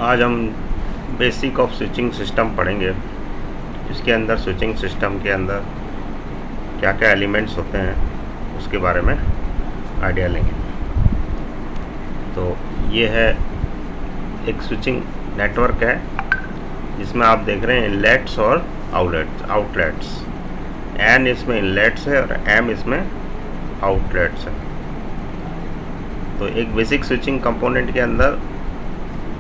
आज हम basic of switching system पढ़ेंगे। इसके अंदर स्विचिंग सिस्टम के अंदर क्या क्या एलिमेंट्स होते हैं उसके बारे में आइडिया लेंगे। तो ये है एक स्विचिंग नेटवर्क है जिसमें आप देख रहे हैं इनलेट्स और आउटलेट्स। एन इसमें इनलेट्स है और एम इसमें आउटलेट्स है। तो एक बेसिक स्विचिंग कंपोनेंट के अंदर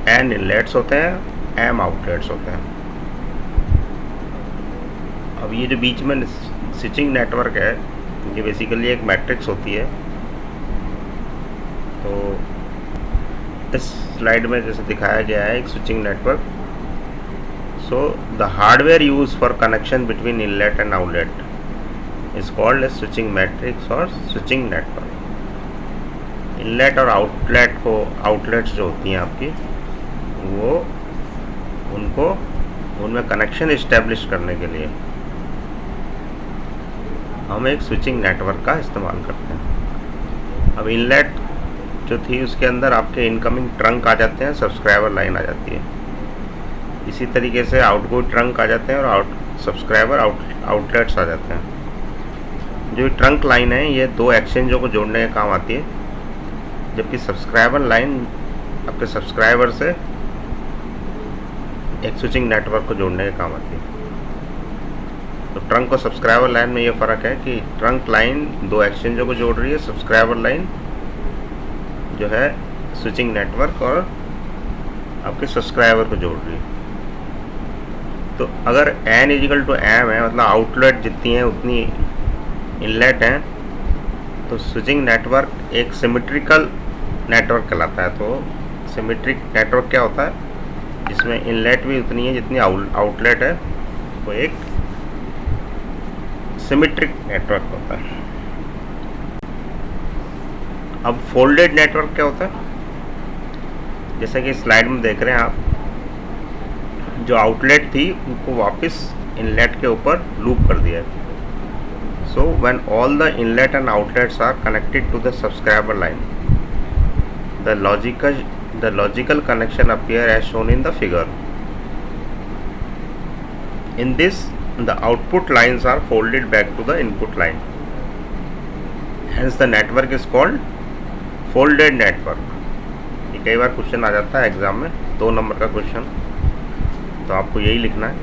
एन इनलेट्स होते हैं, एम आउटलेट्स होते हैं। अब ये जो बीच में स्विचिंग नेटवर्क है ये बेसिकली एक मैट्रिक्स होती है। तो इस स्लाइड में जैसे दिखाया गया है एक switching network. So the hardware use for connection between inlet and outlet is called as switching matrix और स्विचिंग नेटवर्क। इनलेट और आउटलेट्स जो होती हैं आपकी वो उनमें कनेक्शन इस्टेब्लिश करने के लिए हम एक स्विचिंग नेटवर्क का इस्तेमाल करते हैं। अब इनलेट जो थी उसके अंदर आपके इनकमिंग ट्रंक आ जाते हैं, सब्सक्राइबर लाइन आ जाती है। इसी तरीके से आउटगोइंग ट्रंक आ जाते हैं और आउटलेट्स आ जाते हैं। जो ट्रंक लाइन है ये दो एक्सचेंजों को जोड़ने का काम आती है, जबकि सब्सक्राइबर लाइन आपके सब्सक्राइबर से एक स्विचिंग नेटवर्क को जोड़ने के काम आती है। तो ट्रंक और सब्सक्राइबर लाइन में ये फ़र्क है कि ट्रंक लाइन दो एक्सचेंजों को जोड़ रही है, सब्सक्राइबर लाइन जो है स्विचिंग नेटवर्क और आपके सब्सक्राइबर को जोड़ रही है। तो अगर एन इजिकल टू एम है, मतलब आउटलेट जितनी है उतनी इनलेट हैं, तो स्विचिंग नेटवर्क एक सिमेट्रिकल नेटवर्क कहलाता है। तो सिमेट्रिक नेटवर्क क्या होता है? जिसमें इनलेट भी उतनी है जितनी आउटलेट है, वो एक सिमेट्रिक नेटवर्क होता है। अब फोल्डेड नेटवर्क क्या होता है? जैसे कि स्लाइड में देख रहे हैं आप, जो आउटलेट थी उनको वापस इनलेट के ऊपर लूप कर दिया है। So when all the inlet and outlets are connected to the subscriber line, the logical connection appear as shown in the figure. In this, the output lines are folded back to the input line. Hence the network is called folded network. ये कई बार question आ जाता है exam में, 2 number का question, तो आपको यही लिखना है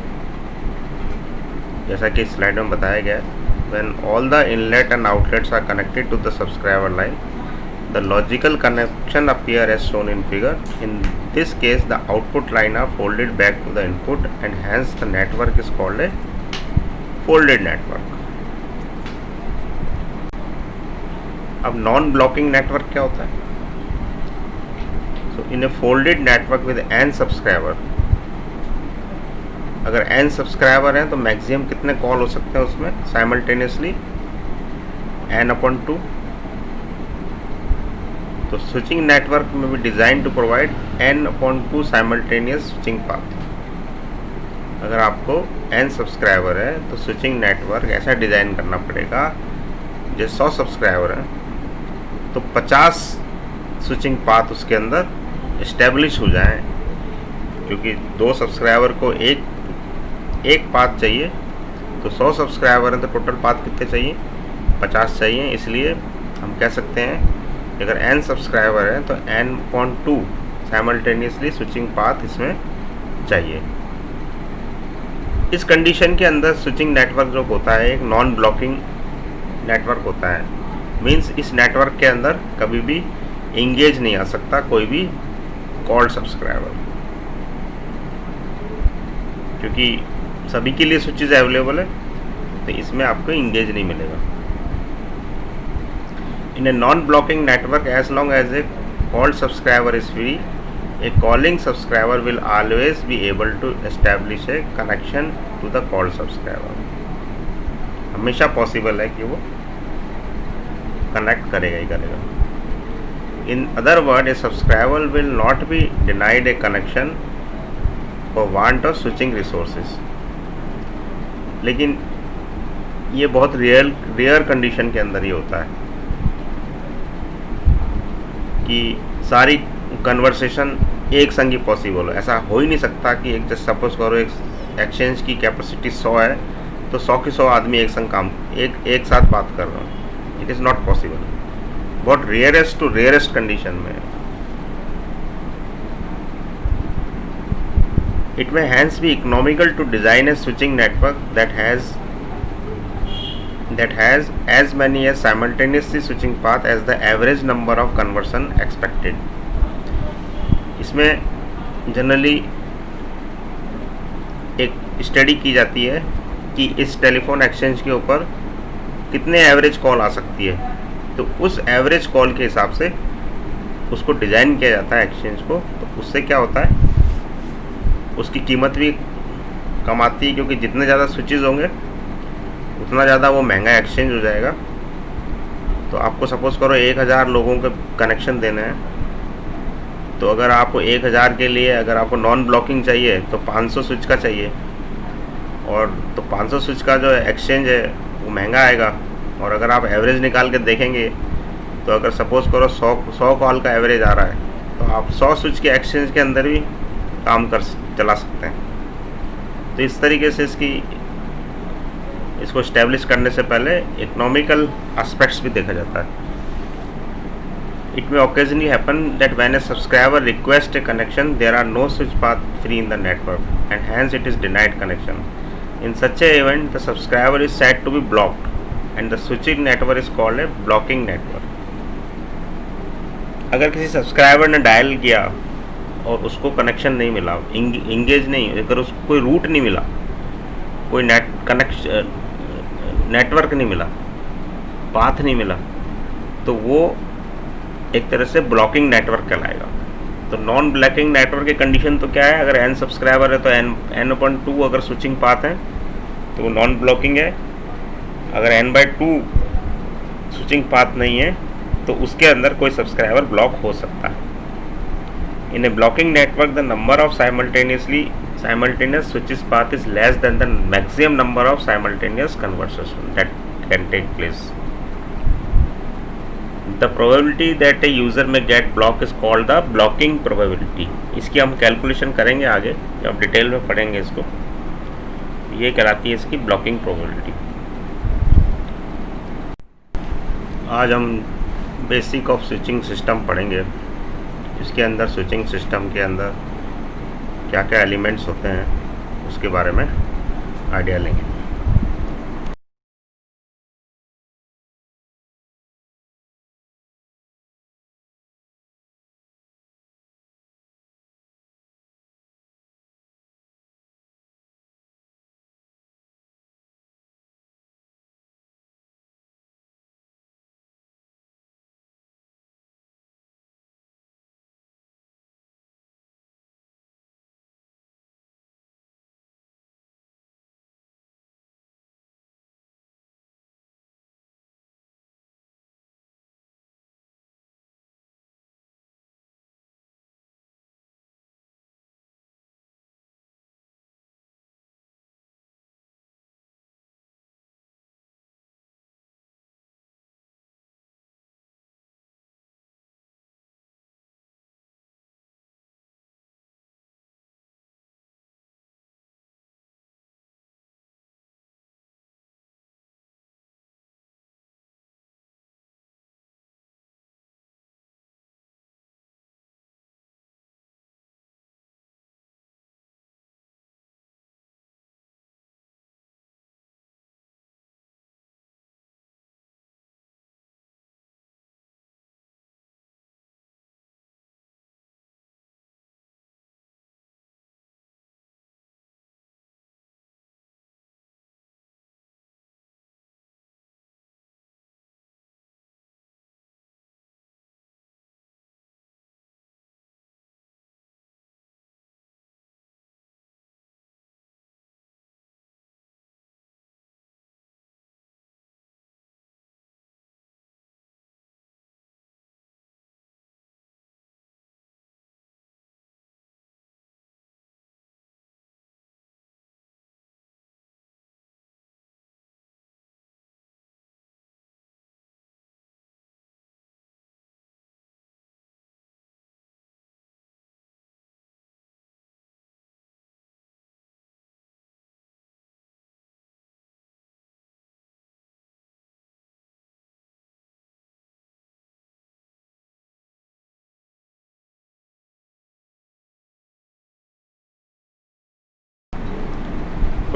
जैसा कि स्लाइड में बताया गया है। When all the inlet and outlets are connected to the subscriber line, the logical connection appear as shown in figure. In this case, the output line are folded back to the input and hence the network is called a folded network. अब non blocking network क्या होता है? So in a folded network with n subscriber, अगर n subscriber हैं तो maximum कितने call हो सकते हैं उसमें साइमल्टेनियसली? n/2। तो स्विचिंग नेटवर्क में भी design to provide n/2 simultaneous switching path. अगर आपको n सब्सक्राइबर है तो स्विचिंग नेटवर्क ऐसा डिज़ाइन करना पड़ेगा, जैसे 100 सब्सक्राइबर हैं तो 50 स्विचिंग पाथ उसके अंदर इस्टेब्लिश हो जाएं, क्योंकि 2 सब्सक्राइबर को एक पाथ चाहिए। तो 100 सब्सक्राइबर हैं तो टोटल पाथ कितने चाहिए? 50 चाहिए। इसलिए हम कह सकते हैं अगर n सब्सक्राइबर है तो n/2 साइमल्टेनियसली स्विचिंग पाथ इसमें चाहिए। इस कंडीशन के अंदर स्विचिंग नेटवर्क जो होता है एक नॉन ब्लॉकिंग नेटवर्क होता है। मींस इस नेटवर्क के अंदर कभी भी इंगेज नहीं आ सकता कोई भी कॉल्ड सब्सक्राइबर, क्योंकि सभी के लिए स्विचेस अवेलेबल है, तो इसमें आपको इंगेज नहीं मिलेगा। In a non-blocking network, as long as a called subscriber is free, a calling subscriber will always be able to establish a connection to the called subscriber. हमेशा पॉसिबल है कि वो कनेक्ट करेगा ही करेगा। In other words, a subscriber will not be denied a connection for want of switching resources. लेकिन ये बहुत rare condition के अंदर ही होता है कि सारी कन्वर्सेशन एक संग ही पॉसिबल हो। ऐसा हो ही नहीं सकता कि एक जस्ट सपोज करो एक एक्सचेंज की कैपेसिटी 100 है तो 100 के 100 आदमी एक संग काम एक साथ बात कर रहे हो। It is not possible. बहुत रेयरेस्ट टू रेयरेस्ट कंडीशन में। It may hence be economical to design a switching network that has as many as simultaneously switching path as the average number of conversion expected. इसमें generally एक study की जाती है कि इस telephone exchange के ऊपर कितने एवरेज कॉल आ सकती है, तो उस एवरेज कॉल के हिसाब से उसको डिज़ाइन किया जाता है एक्सचेंज को। तो उससे क्या होता है, उसकी कीमत भी कम आती है, क्योंकि जितने ज़्यादा स्विचेज होंगे उतना ज़्यादा वो महंगा एक्सचेंज हो जाएगा। तो आपको सपोज करो 1000 लोगों के कनेक्शन देने हैं, तो अगर आपको 1000 के लिए अगर आपको नॉन ब्लॉकिंग चाहिए तो 500 स्विच का चाहिए, और तो 500 स्विच का जो एक्सचेंज है वो महंगा आएगा। और अगर आप एवरेज निकाल के देखेंगे तो अगर सपोज करो 100 कॉल का एवरेज आ रहा है तो आप 100 स्विच के एक्सचेंज के अंदर भी काम चला सकते हैं। तो इस तरीके से इसको इस्टेब्लिश करने से पहले इकोनॉमिकल एस्पेक्ट्स भी देखा जाता है। It may occasionally happen that when a subscriber requests a connection, there are no switch path free in the network, and hence it is denied connection. In such a event, the subscriber is said to be blocked, and the switching network is called a blocking network. अगर किसी subscriber ने dial किया और उसको connection नहीं मिला, engage नहीं, अगर उसको कोई रूट नहीं मिला, कोई नेटवर्क नहीं मिला, पाथ नहीं मिला, तो वो एक तरह से ब्लॉकिंग नेटवर्क कहलाएगा। तो नॉन ब्लॉकिंग नेटवर्क की कंडीशन तो क्या है, अगर n सब्सक्राइबर है तो n/2 अगर स्विचिंग पाथ है तो वो नॉन ब्लॉकिंग है। अगर n/2 स्विचिंग पाथ नहीं है तो उसके अंदर कोई सब्सक्राइबर ब्लॉक हो सकता है। In a blocking network the number of simultaneous switches path is less than the maximum number of simultaneous conversation that can take place. The probability that a user may get blocked is called the blocking probability. इसकी हम calculation करेंगे आगे जब detail में पढ़ेंगे इसको। ये कहलाती है इसकी ब्लॉकिंग प्रोबेबिलिटी। आज हम बेसिक ऑफ स्विचिंग सिस्टम पढ़ेंगे। इसके अंदर स्विचिंग सिस्टम के अंदर क्या क्या एलिमेंट्स होते हैं उसके बारे में आइडिया लेंगे।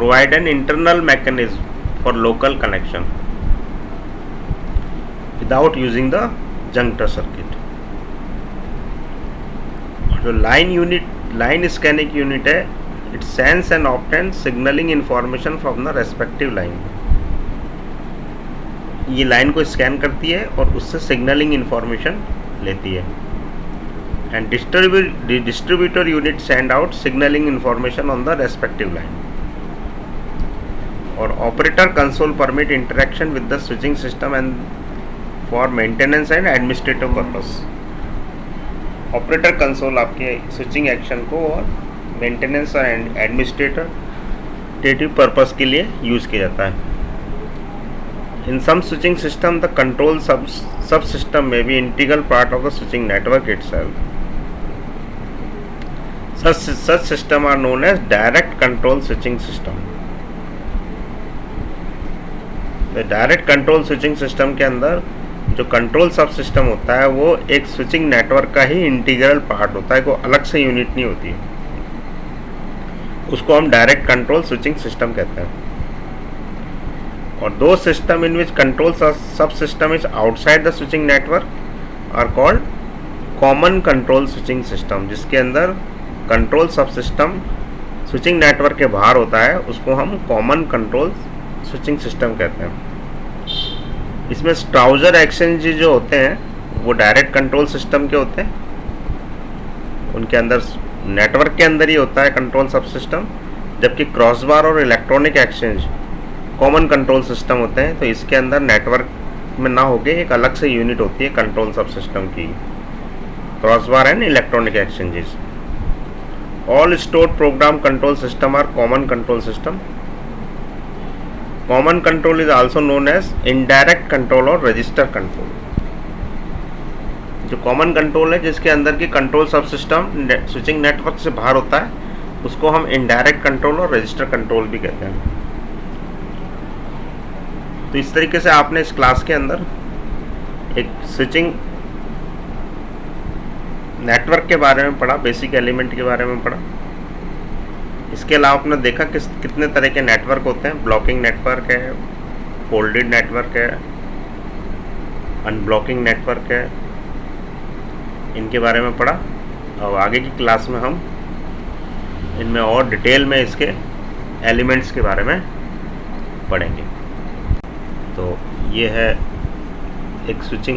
provide an internal mechanism for local connection without using the junctor circuit. जो लाइन स्कैनिंग यूनिट है, it sense and obtain signalling information from the respective line. ये लाइन को स्कैन करती है और उससे सिग्नलिंग इंफॉर्मेशन लेती है। And distributor unit send out signalling information on the respective line. और operator console permit interaction with the switching system and for maintenance and administrative purpose. Operator console आपके switching action को और maintenance और administrative purpose के लिए use किया जाता है। इन सम स्विचिंग सिस्टम द कंट्रोल सब सिस्टम में भी integral part of the switching network itself. Such system are known as direct control switching system. The direct control switching system के अंदर जो कंट्रोल सब सिस्टम होता है वो एक स्विचिंग नेटवर्क का ही इंटीग्रल पार्ट होता है, कोई अलग से यूनिट नहीं होती है। उसको हम डायरेक्ट कंट्रोल स्विचिंग सिस्टम कहते हैं। और दो system in which control subsystem is outside the switching network are called common control switching system. जिसके अंदर कंट्रोल सब सिस्टम स्विचिंग नेटवर्क के बाहर होता है, उसको हम कॉमन कंट्रोल स्विचिंग सिस्टम कहते हैं। इसमें ट्राउजर एक्सचेंज जो होते हैं वो डायरेक्ट कंट्रोल सिस्टम के होते हैं, उनके अंदर नेटवर्क के अंदर ही होता है कंट्रोल सब सिस्टम। जबकि क्रॉसबार और electronic exchange common control system होते हैं, तो इसके अंदर नेटवर्क में ना होके एक अलग से यूनिट होती है कंट्रोल सब सिस्टम की, crossbar and electronic exchanges. All stored program control system are common control system. Common control is also known as indirect control or register control. जो कॉमन कंट्रोल है जिसके अंदर की कंट्रोल सब सिस्टम स्विचिंग नेटवर्क से बाहर होता है, उसको हम इनडायरेक्ट कंट्रोल और रजिस्टर कंट्रोल भी कहते हैं। तो इस तरीके से आपने इस क्लास के अंदर एक स्विचिंग नेटवर्क के बारे में पढ़ा, बेसिक एलिमेंट के बारे में पढ़ा। इसके अलावा आपने देखा कितने तरह के नेटवर्क होते हैं। ब्लॉकिंग नेटवर्क है, फोल्डेड नेटवर्क है, अनब्लॉकिंग नेटवर्क है, इनके बारे में पढ़ा। और आगे की क्लास में हम इनमें और डिटेल में इसके एलिमेंट्स के बारे में पढ़ेंगे। तो ये है एक स्विचिंग